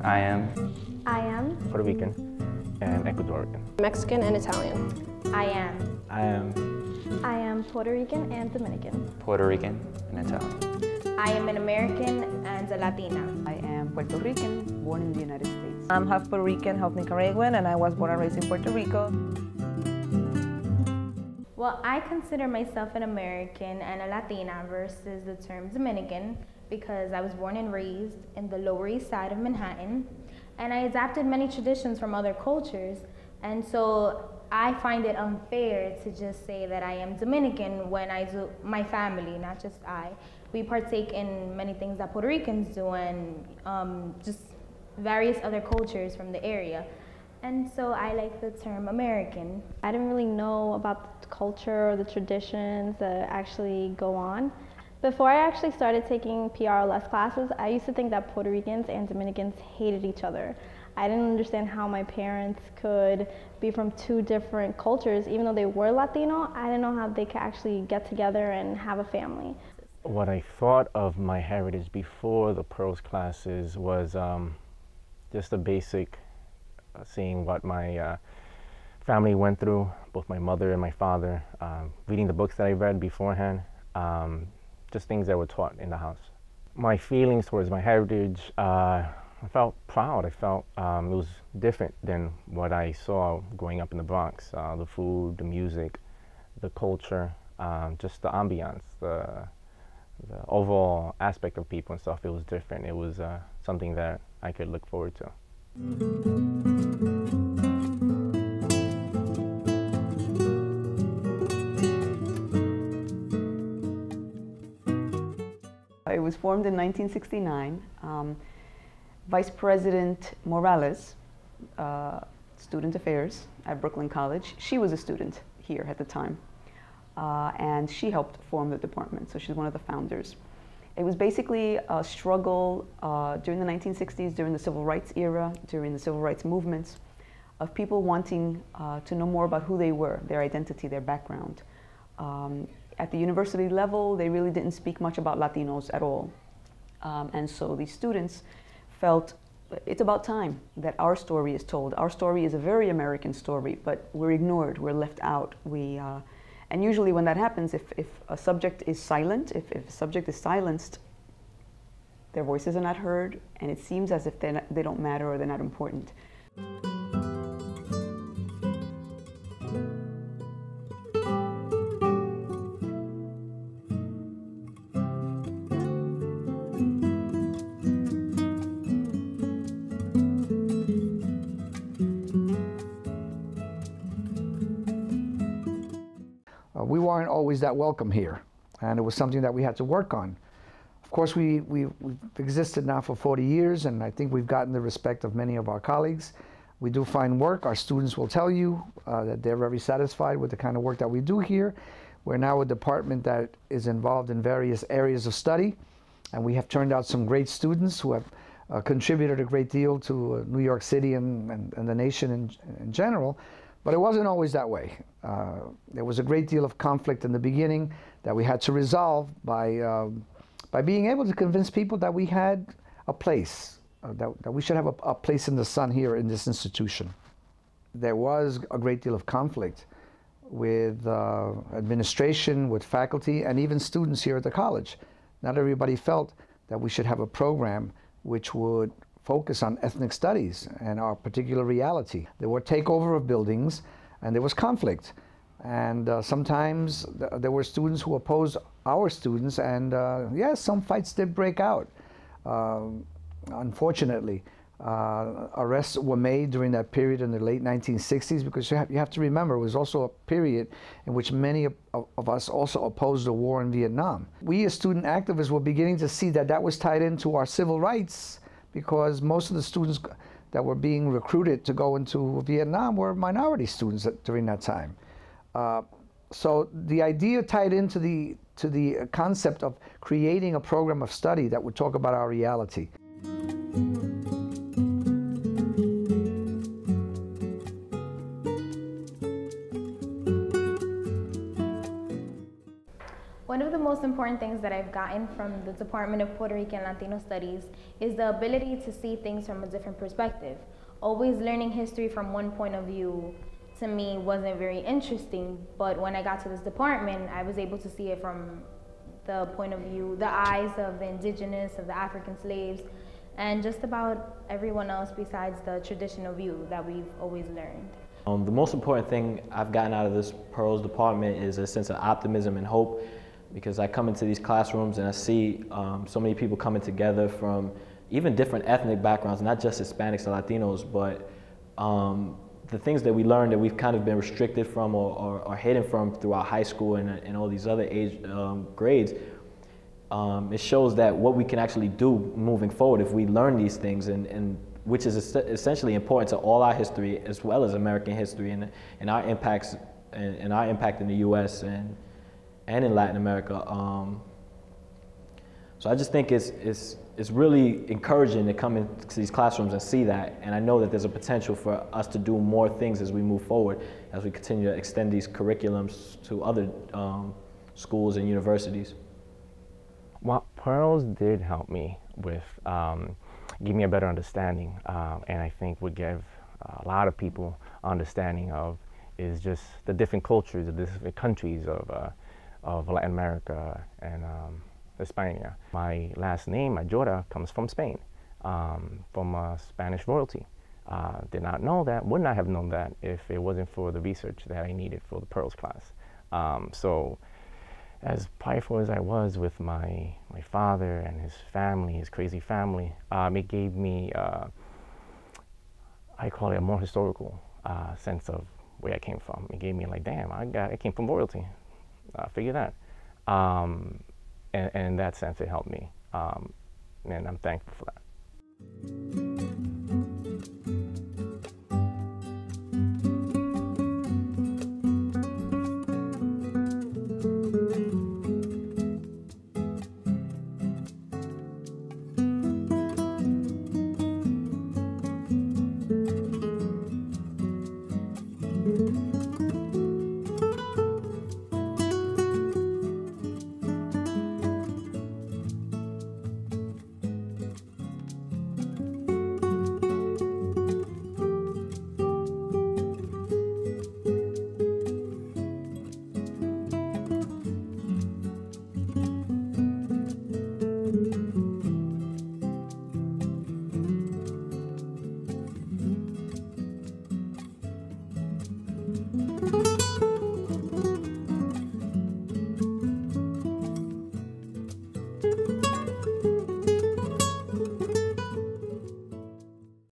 I am I am Puerto Rican and Ecuadorian. Mexican and Italian. I am I am Puerto Rican and Dominican. Puerto Rican and Italian. I am an American and a Latina. I am Puerto Rican, born in the United States. I'm half Puerto Rican, half Nicaraguan, and I was born and raised in Puerto Rico. Well, I consider myself an American and a Latina versus the term Dominican because I was born and raised in the Lower East Side of Manhattan, and I adapted many traditions from other cultures, and so I find it unfair to just say that I am Dominican when I do, my family, not just I, we partake in many things that Puerto Ricans do and just various other cultures from the area. And so I like the term American. I didn't really know about the culture or the traditions that actually go on. Before I actually started taking PRLS classes, I used to think that Puerto Ricans and Dominicans hated each other. I didn't understand how my parents could be from two different cultures. Even though they were Latino, I didn't know how they could actually get together and have a family. What I thought of my heritage before the PRLS classes was just a basic seeing what my family went through, both my mother and my father, reading the books that I read beforehand, just things that were taught in the house. My feelings towards my heritage, I felt proud. I felt it was different than what I saw growing up in the Bronx. The food, the music, the culture, just the ambiance, the overall aspect of people and stuff, it was different. It was something that I could look forward to. It was formed in 1969. Vice President Morales, Student Affairs at Brooklyn College, she was a student here at the time, and she helped form the department, so she's one of the founders. It was basically a struggle during the 1960s, during the Civil Rights era, during the Civil Rights movements, of people wanting to know more about who they were, their identity, their background. At the university level, they really didn't speak much about Latinos at all. And so these students felt it's about time that our story is told. Our story is a very American story, but we're ignored, we're left out. And usually when that happens, if a subject is silent, if a subject is silenced, their voices are not heard, and it seems as if they don't matter or they're not important. We weren't always that welcome here, and it was something that we had to work on. Of course, we've existed now for 40 years, and I think we've gotten the respect of many of our colleagues. We do fine work. Our students will tell you that they're very satisfied with the kind of work that we do here. We're now a department that is involved in various areas of study, and we have turned out some great students who have contributed a great deal to New York City and the nation in general. But it wasn't always that way. There was a great deal of conflict in the beginning that we had to resolve by being able to convince people that we had a place, that we should have a place in the sun here in this institution. There was a great deal of conflict with administration, with faculty, and even students here at the college. Not everybody felt that we should have a program which would focus on ethnic studies and our particular reality. There were takeover of buildings, and there was conflict. And sometimes there were students who opposed our students, and yes, some fights did break out. Unfortunately, arrests were made during that period in the late 1960s, because you have to remember it was also a period in which many of us also opposed the war in Vietnam. We as student activists were beginning to see that that was tied into our civil rights, because most of the students that were being recruited to go into Vietnam were minority students during that time. So the idea tied into the concept of creating a program of study that would talk about our reality. One of the most important things that I've gotten from the Department of Puerto Rican Latino Studies is the ability to see things from a different perspective. Always learning history from one point of view to me wasn't very interesting, but when I got to this department, I was able to see it from the point of view, the eyes of the indigenous, of the African slaves, and just about everyone else besides the traditional view that we've always learned. The most important thing I've gotten out of this Pearls department is a sense of optimism and hope, because I come into these classrooms and I see so many people coming together from even different ethnic backgrounds, not just Hispanics and Latinos, but the things that we learned that we've kind of been restricted from or hidden from throughout high school and all these other age grades. It shows that what we can actually do moving forward if we learn these things, and which is essentially important to all our history as well as American history and our impacts and our impact in the U.S. and in Latin America. So I just think it's really encouraging to come into these classrooms and see that, and I know that there's a potential for us to do more things as we move forward, as we continue to extend these curriculums to other schools and universities. Well, Pearls did help me with give me a better understanding, and I think would give a lot of people understanding of is just the different cultures, the different countries of Latin America and Hispania. My last name, Mayora, comes from Spain, from Spanish royalty. Did not know that, would not have known that if it wasn't for the research that I needed for the Pearls class. So as prideful as I was with my father and his family, his crazy family, it gave me, I call it a more historical sense of where I came from. It gave me like, damn, I came from royalty. Figure that. And in that sense, it helped me, and I'm thankful for that.